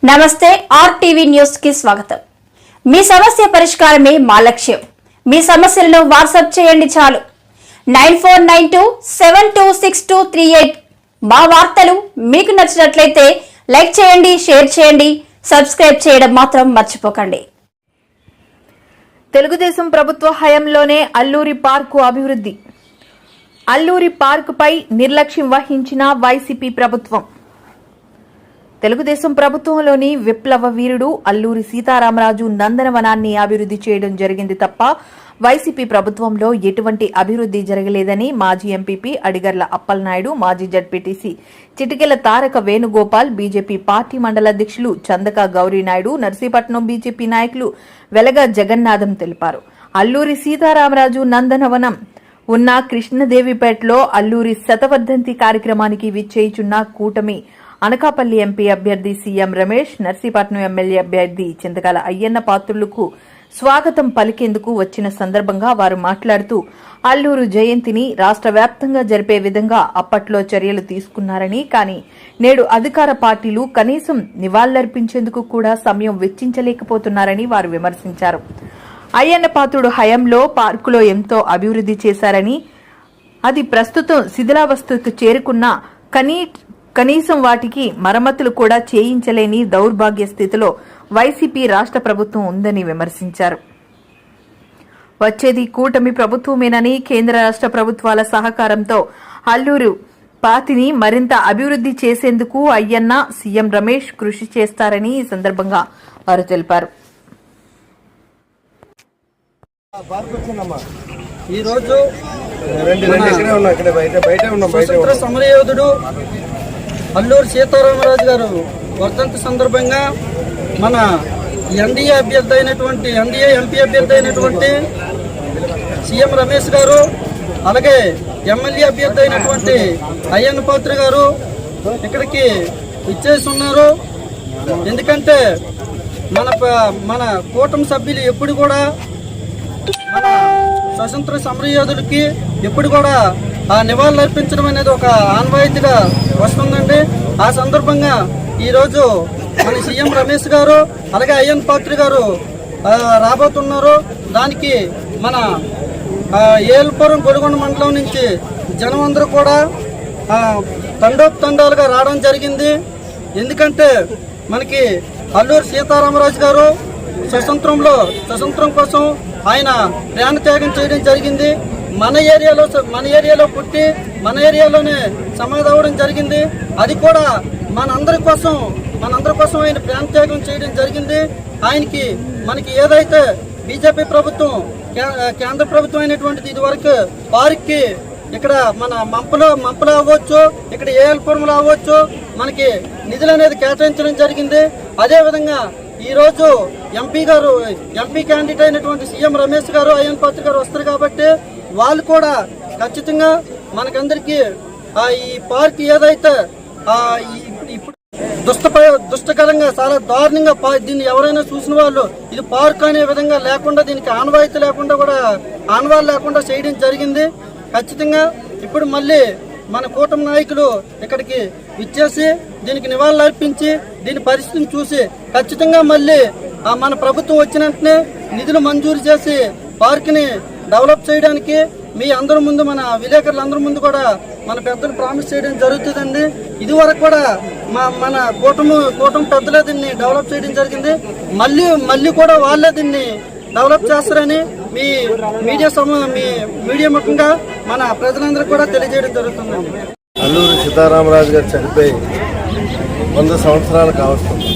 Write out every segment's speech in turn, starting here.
నమస్తే RTV news కి స్వాగతం. మీ సమస్య పరిష్కారమే మా లక్ష్యం. మీ సమస్యలను వాట్సాప్ చేయండి చాలు. 9492726238. మా వార్తలు మీకు నచ్చినట్లయితే లైక్ చేయండి, షేర్ చేయండి, సబ్స్క్రైబ్ చేయడం మాత్రం మర్చిపోకండి. తెలుగుదేశం ప్రభుత్వ హయాంలోనే అల్లూరి పార్కు అభివృద్ధి. అల్లూరి పార్కుపై నిర్లక్ష్యం వహించిన వైసీపీ ప్రభుత్వం. తెలుగుదేశం ప్రభుత్వంలోని విప్లవ వీరుడు అల్లూరి సీతారామరాజు నందనవనాన్ని అభివృద్ధి చేయడం జరిగింది తప్ప వైసీపీ ప్రభుత్వంలో ఎటువంటి అభివృద్ధి జరగలేదని మాజీ ఎంపీపీ అడిగర్ల అప్పలనాయుడు, మాజీ జడ్పీటీసీ చిటికెల తారక వేణుగోపాల్, బీజేపీ పార్టీ మండల అధ్యక్షులు చందక గౌరీనాయుడు, నర్సీపట్నం బీజేపీ నాయకులు వెలగ జగన్నాథం తెలిపారు. అల్లూరి సీతారామరాజు నందనవనం ఉన్న కృష్ణదేవిపేటలో అల్లూరి శతవర్ధంతి కార్యక్రమానికి విచ్చేయుచున్న కూటమి అనకాపల్లి ఎంపీ అభ్యర్థి సీఎం రమేష్, నర్సీపట్నం ఎమ్మెల్యే అభ్యర్థి చింతకాల అయ్యన్న పాత్రులకు స్వాగతం పలికేందుకు వచ్చిన సందర్భంగా వారు మాట్లాడుతూ అల్లూరు జయంతిని రాష్ట్ర వ్యాప్తంగా జరిపే విధంగా అప్పట్లో చర్యలు తీసుకున్నారని, కానీ నేడు అధికార పార్టీలు కనీసం నివాళులర్పించేందుకు కూడా సమయం వెచ్చించలేకపోతున్నారని వారు విమర్శించారు. అయ్యన్న పాత్రుడు హయాంలో పార్కులో ఎంతో అభివృద్ధి చేశారని, అది ప్రస్తుతం శిథిలావస్థకు చేరుకున్న కనీసం వాటికి మరమ్మతులు కూడా చేయించలేని దౌర్భాగ్య స్థితిలో వైసీపీ రాష్ట్ర ప్రభుత్వం ఉందని విమర్శించారు. వచ్చేది కూటమి ప్రభుత్వమేనని, కేంద్ర రాష్ట్ర ప్రభుత్వాల సహకారంతో అల్లూరు పాతిని మరింత అభివృద్ధి చేసేందుకు అయ్యన్న, సీఎం రమేష్ కృషి చేస్తారని ఈ సందర్భంగా వారు తెలిపారు. ఈరోజు స్వతంత్ర సమరయోధుడు అల్లూరి సీతారామరాజు గారు వర్ధంతి సందర్భంగా మన ఎన్డీఏ ఎంపీ అభ్యర్థి అయినటువంటి సీఎం రమేష్ గారు, అలాగే ఎమ్మెల్యే అభ్యర్థి అయినటువంటి అయ్యన్న పాత్ర గారు ఇక్కడికి ఇచ్చేసి ఉన్నారు. ఎందుకంటే మన కూటమి సభ్యులు ఎప్పుడు కూడా మన స్వతంత్ర సమరయోధులకి ఎప్పుడు కూడా ఆ నివాళులు అర్పించడం అనేది ఒక ఆనవాయితీగా వస్తుందండి. ఆ సందర్భంగా ఈరోజు మన సీఎం రమేష్ గారు అలాగే అయ్యన్ పాత్రి గారు రాబోతున్నారు. దానికి మన ఏల్పురం గొలుగొండ మండలం నుంచి జనం అందరూ కూడా తండోపతండాలుగా రావడం జరిగింది. ఎందుకంటే మనకి అల్లూరి సీతారామరాజు గారు స్వతంత్రం కోసం ఆయన ప్రాణత్యాగం చేయడం జరిగింది. మన ఏరియాలో పుట్టి మన ఏరియాలోనే సమాధి అవ్వడం జరిగింది. అది కూడా మనందరి కోసం ఆయన ప్రాణత్యాగం చేయడం జరిగింది. మనకి ఏదైతే బీజేపీ ప్రభుత్వం, కేంద్ర ప్రభుత్వం అయినటువంటిది ఇది వరకు పార్క్కి ఇక్కడ మన మంపలో అవ్వచ్చు, ఇక్కడ ఏఎల్పురంలో అవ్వచ్చు, మనకి నిధులు అనేది కేటాయించడం జరిగింది. అదేవిధంగా ఈరోజు ఎంపీ క్యాండిడేట్ అయినటువంటి సీఎం రమేష్ గారు, అయ్యన్ పాత్ర గారు వస్తారు కాబట్టి వాళ్ళు కూడా ఖచ్చితంగా మనకందరికీ ఈ పార్క్ ఏదైతే ఇప్పుడు దుష్టకరంగా చాలా దారుణంగా దీన్ని ఎవరైనా చూసిన వాళ్ళు ఇది పార్క్ అనే విధంగా లేకుండా, దీనికి ఆనవాయితీ లేకుండా కూడా ఆనవాళ్ళు లేకుండా చేయడం జరిగింది. ఖచ్చితంగా ఇప్పుడు మళ్ళీ మన కూటమి నాయకులు ఇక్కడికి ఇచ్చేసి దీనికి నివాళులు అర్పించి దీని పరిస్థితిని చూసి ఖచ్చితంగా మళ్ళీ మన ప్రభుత్వం వచ్చిన వెంటనే నిధులు మంజూరు చేసి పార్క్ని డెవలప్ చేయడానికి మీ అందరి ముందు, మన విలేకరులందరి ముందు కూడా మన పెద్దలు ప్రామిస్ చేయడం జరుగుతుందండి. ఇది వరకు కూడా మన కూటమి పెద్దలే దీన్ని డెవలప్ చేయడం జరిగింది. మళ్ళీ కూడా వాళ్ళే దీన్ని డెవలప్ చేస్తారని మీ మీడియా ముఖంగా మన ప్రజలందరూ కూడా తెలియజేయడం జరుగుతుందండి. అల్లూరి సీతారామరాజు గారు చనిపోయి 100 సంవత్సరాలు కావస్తుంది.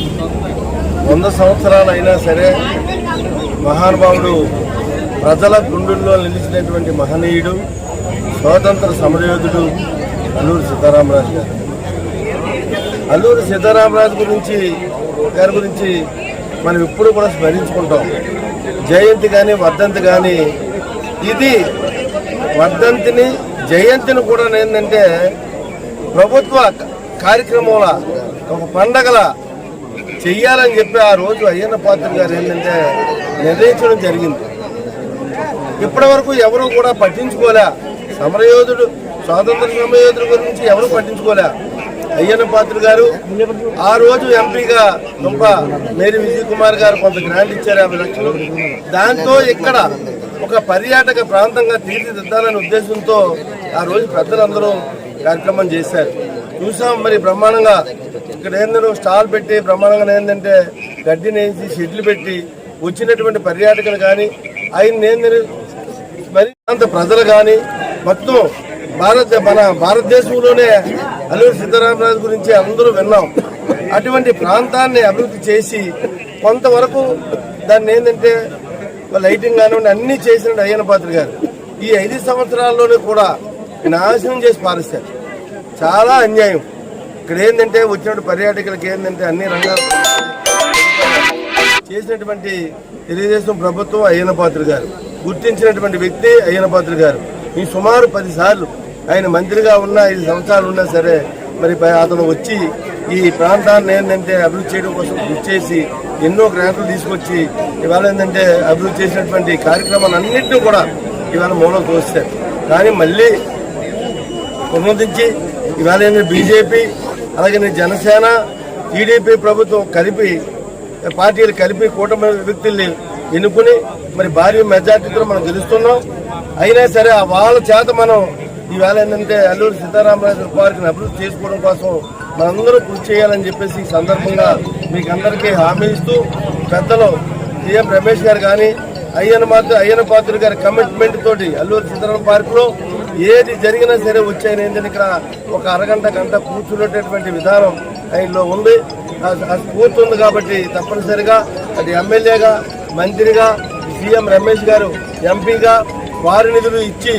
100 సంవత్సరాలు అయినా సరే మహానుభావుడు, ప్రజల గుండెల్లో నిలిచినటువంటి మహనీయుడు, స్వాతంత్ర సమరయోధుడు అల్లూరి సీతారామరాజు గారు. అల్లూరి సీతారామరాజు గారి గురించి మనం ఇప్పుడు కూడా స్మరించుకుంటాం. జయంతి కానీ వర్ధంతి కానీ, ఇది వర్ధంతిని జయంతిని కూడా ఏంటంటే ప్రభుత్వ కార్యక్రమాల ఒక పండగల చెయ్యాలని చెప్పి ఆ రోజు అయ్యన్న పాత్ర గారు ఏంటంటే నిర్ణయించడం జరిగింది. ఇప్పటి వరకు ఎవరు కూడా పట్టించుకోలే. స్వాతంత్ర సమరయోధుడు గురించి ఎవరు పట్టించుకోలే. అయ్యన్న పాత్ర గారు ఆ రోజు ఎంపీగా దుంప మేరీ విజయ్ కుమార్ గారు కొంత గ్రాంట్ ఇచ్చారు 50 లక్షలు. దాంతో ఇక్కడ ఒక పర్యాటక ప్రాంతంగా తీర్చిదిద్దాలనే ఉద్దేశంతో ఆ రోజు పెద్దలందరూ కార్యక్రమం చేశారు. చూసాం మరి బ్రహ్మాండంగా ఇక్కడ ఏంటంటే స్టాల్ పెట్టి బ్రహ్మాండంగా ఏంటంటే గడ్డిని వేసి షెడ్లు పెట్టి వచ్చినటువంటి పర్యాటకులు కానీ ఆయన ఏంటంటే మరి అంత ప్రజలు కానీ మొత్తం మన భారతదేశంలోనే అల్లూరి సీతారామరాజు గురించి అందరూ విన్నాం. అటువంటి ప్రాంతాన్ని అభివృద్ధి చేసి కొంతవరకు దాన్ని ఏంటంటే లైటింగ్ కానివ్వండి అన్నీ చేసినట్టు అయ్యన్న పాత్ర గారు ఈ 5 సంవత్సరాల్లోనే కూడా నాశనం చేసి పారేస్తారు. చాలా అన్యాయం. ఇక్కడ ఏంటంటే వచ్చినటువంటి పర్యాటకులకి ఏంటంటే అన్ని రంగాలు చేసినటువంటి తెలుగుదేశం ప్రభుత్వం అయ్యన్న పాత్ర గారు గుర్తించినటువంటి వ్యక్తి అయ్యన్న పాత్ర గారు. ఈ సుమారు 10 సార్లు ఆయన మంత్రిగా ఉన్న 5 సంవత్సరాలు ఉన్నా సరే మరి అతను వచ్చి ఈ ప్రాంతాన్ని ఏంటంటే అభివృద్ధి చేయడం కోసం కృషి చేసి ఎన్నో గ్రాంట్లు తీసుకొచ్చి ఇవాళ ఏంటంటే అభివృద్ధి చేసినటువంటి కార్యక్రమాలన్నింటినీ కూడా ఇవాళ మూలం తోస్తారు. కానీ మళ్ళీ పునరుద్ధరించి ఇవాళ ఏంటంటే బీజేపీ అలాగే జనసేన టీడీపీ ప్రభుత్వం కలిపి పార్టీలు కలిపి కూటమి వ్యక్తుల్ని ఎన్నుకుని మరి భారీ మెజార్టీతో మనం గెలుస్తున్నాం. అయినా సరే వాళ్ళ చేత మనం ఈవేళ ఏంటంటే అల్లూరి సీతారామరాజు పార్క్ని అభివృద్ధి చేసుకోవడం కోసం మనందరూ కృషి చేయాలని చెప్పేసి ఈ సందర్భంగా మీకు అందరికీ హామీ ఇస్తూ పెద్దలు సీఎం రమేష్ గారు కానీ అయ్యన్న పాత్ర గారి కమిట్మెంట్ తోటి అల్లూరి సీతారామ పార్కులో ఏది జరిగినా సరే వచ్చాయని ఏంటంటే ఇక్కడ ఒక గంట కూర్చునేటటువంటి విధానం ఆయనలో ఉంది. ఆ స్ఫూర్తి ఉంది కాబట్టి తప్పనిసరిగా అది ఎమ్మెల్యేగా మంత్రిగా సీఎం రమేష్ గారు ఎంపీగా వారి నిధులు ఇచ్చి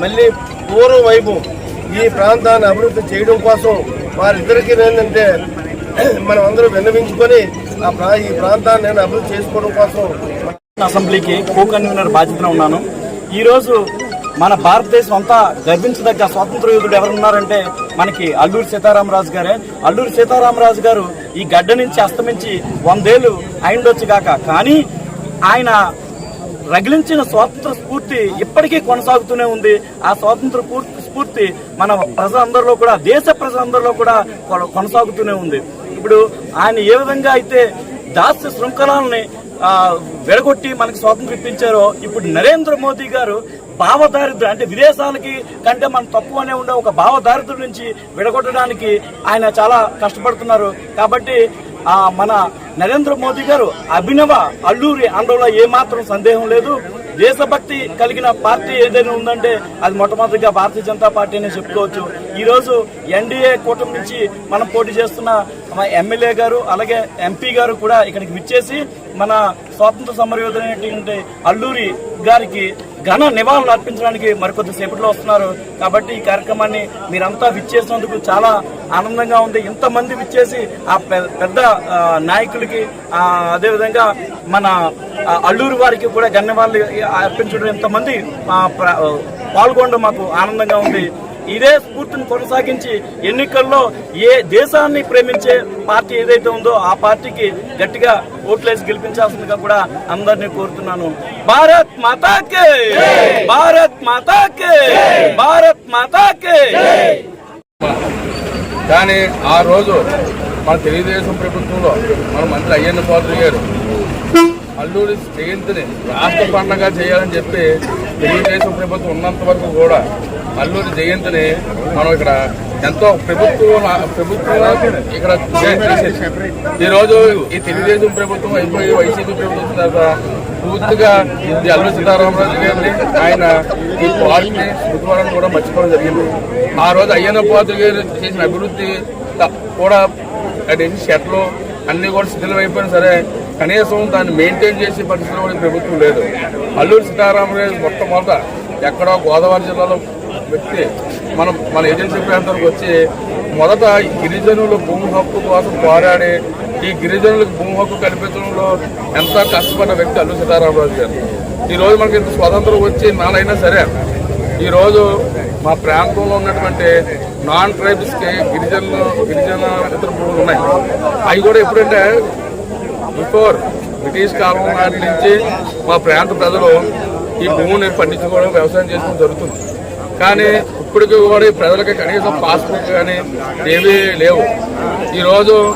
మళ్ళీ పూర్వం వైపు ఈ ప్రాంతాన్ని అభివృద్ధి చేయడం కోసం వారిద్దరికీ ఏంటంటే మనం అందరూ విన్నవించుకొని ఈ ప్రాంతాన్ని నేను అభివృద్ధి చేసుకోవడం కోసం అసెంబ్లీకి కో కన్వీనర్ బాధ్యతన ఉన్నాను. ఈరోజు మన భారతదేశం అంతా గర్వించదగ్గ స్వాతంత్ర యోధుడు ఎవరున్నారంటే మనకి అల్లూరి సీతారామరాజు గారే. అల్లూరి సీతారామరాజు గారు ఈ గడ్డ నుంచి అస్తమించి 100 ఏళ్లు అయిండొచ్చు గాక, కానీ ఆయన రగిలించిన స్వాతంత్ర స్ఫూర్తి ఇప్పటికీ కొనసాగుతూనే ఉంది. ఆ స్వాతంత్ర స్ఫూర్తి మన ప్రజలందరిలో కూడా, దేశ ప్రజలందరిలో కూడా కొనసాగుతూనే ఉంది. ఇప్పుడు ఆయన ఏ విధంగా అయితే దాస్య శృంఖలాలని విడగొట్టి మనకి స్వాతంత్రం ఇప్పించారో, ఇప్పుడు నరేంద్ర మోదీ గారు భావదారిద్ర్యం అంటే విదేశాలకి కంటే మనం తక్కువనే ఉండే ఒక భావదారిద్ర్యం నుంచి విడగొట్టడానికి ఆయన చాలా కష్టపడుతున్నారు. కాబట్టి మన నరేంద్ర మోదీ గారు అభినవ అల్లూరి అనడంలో ఏమాత్రం సందేహం లేదు. దేశభక్తి కలిగిన పార్టీ ఏదైనా ఉందంటే అది మొట్టమొదటిగా భారతీయ జనతా పార్టీ అనే చెప్పుకోవచ్చు. ఈ రోజు ఎన్డీఏ కూటమి నుంచి మనం పోటీ చేస్తున్న ఎమ్మెల్యే గారు అలాగే ఎంపీ గారు కూడా ఇక్కడికి విచ్చేసి మన స్వాతంత్ర సమరయోధులైనటువంటి అల్లూరి గారికి ఘన నివాళులు అర్పించడానికి మరికొద్ది సేపట్లో వస్తున్నారు. కాబట్టి ఈ కార్యక్రమాన్ని మీరంతా విచ్చేసినందుకు చాలా ఆనందంగా ఉంది. ఇంతమంది విచ్చేసి ఆ పెద్ద నాయకులకి అదేవిధంగా మన అల్లూరి వారికి కూడా ఘన నివాళులు అర్పించడం ఇంతమంది పాల్గొనడం మాకు ఆనందంగా ఉంది. ఇదే స్ఫూర్తిని కొనసాగించి ఎన్నికల్లో ఏ దేశాన్ని ప్రేమించే పార్టీ ఏదైతే ఉందో ఆ పార్టీకి గట్టిగా ఓట్లేసి గెలిపించాల్సిందిగా కూడా అందరినీ కోరుతున్నాను. భారత్ మాతాకే, భారత్ మాతాకే, భారత్ మాతాకే. కానీ ఆ రోజు మన తెలుగుదేశం ప్రభుత్వంలో మన మంత్రి అయ్యన్న పాత్ర గారు అల్లూరి జయంతిని రాష్ట్ర పండుగ చేయాలని చెప్పి తెలుగుదేశం ప్రభుత్వం ఉన్నంత వరకు కూడా అల్లూరి జయంతిని మనం ఇక్కడ ఎంతో ప్రభుత్వం ఇక్కడ చేసేది. ఈరోజు ఈ తెలుగుదేశం ప్రభుత్వం అయిపోయి వైసీపీ ప్రభుత్వం తర్వాత పూర్తిగా ఇది అల్లూరి సీతారామరాజు గారిని ఆయన ఈ పార్టీని శుక్రవారం కూడా మర్చిపోవడం జరిగింది. ఆ రోజు అయ్యన్న పాత్ర గారు చేసిన అభివృద్ధి కూడా అదేంటి షెట్లు అన్ని కూడా శిథిలం అయిపోయినా సరే కనీసం దాన్ని మెయింటైన్ చేసే పరిస్థితిలో కూడా ప్రభుత్వం లేదు. అల్లూరి సీతారామరాజు మొట్టమొదట ఎక్కడో గోదావరి జిల్లాలో వ్యక్తి మన ఏజెన్సీ ప్రాంతానికి వచ్చి మొదట గిరిజనుల భూమి హక్కు కోసం పోరాడి ఈ గిరిజనులకు భూమి హక్కు కల్పించడంలో ఎంతో కష్టపడ్డ వ్యక్తి అల్లూరి సీతారామరాజు గారు. ఈరోజు మనకి ఇంత స్వతంత్రం వచ్చి నాలైనా సరే ఈరోజు మా ప్రాంతంలో ఉన్నటువంటి నాన్ ట్రైబ్స్కి గిరిజన ఇతర భూములు ఉన్నాయి. అవి కూడా ఎప్పుడంటే బిఫోర్ బ్రిటిష్ కాలం నాటి నుంచి మా ప్రాంత ప్రజలు ఈ భూమిని పండించుకోవడం వ్యవసాయం చేసుకోవడం జరుగుతుంది. కానీ ఇప్పటికి కూడా ఈ ప్రజలకి కనీసం పాస్బుక్ కానీ ఏమీ లేవు. ఈరోజు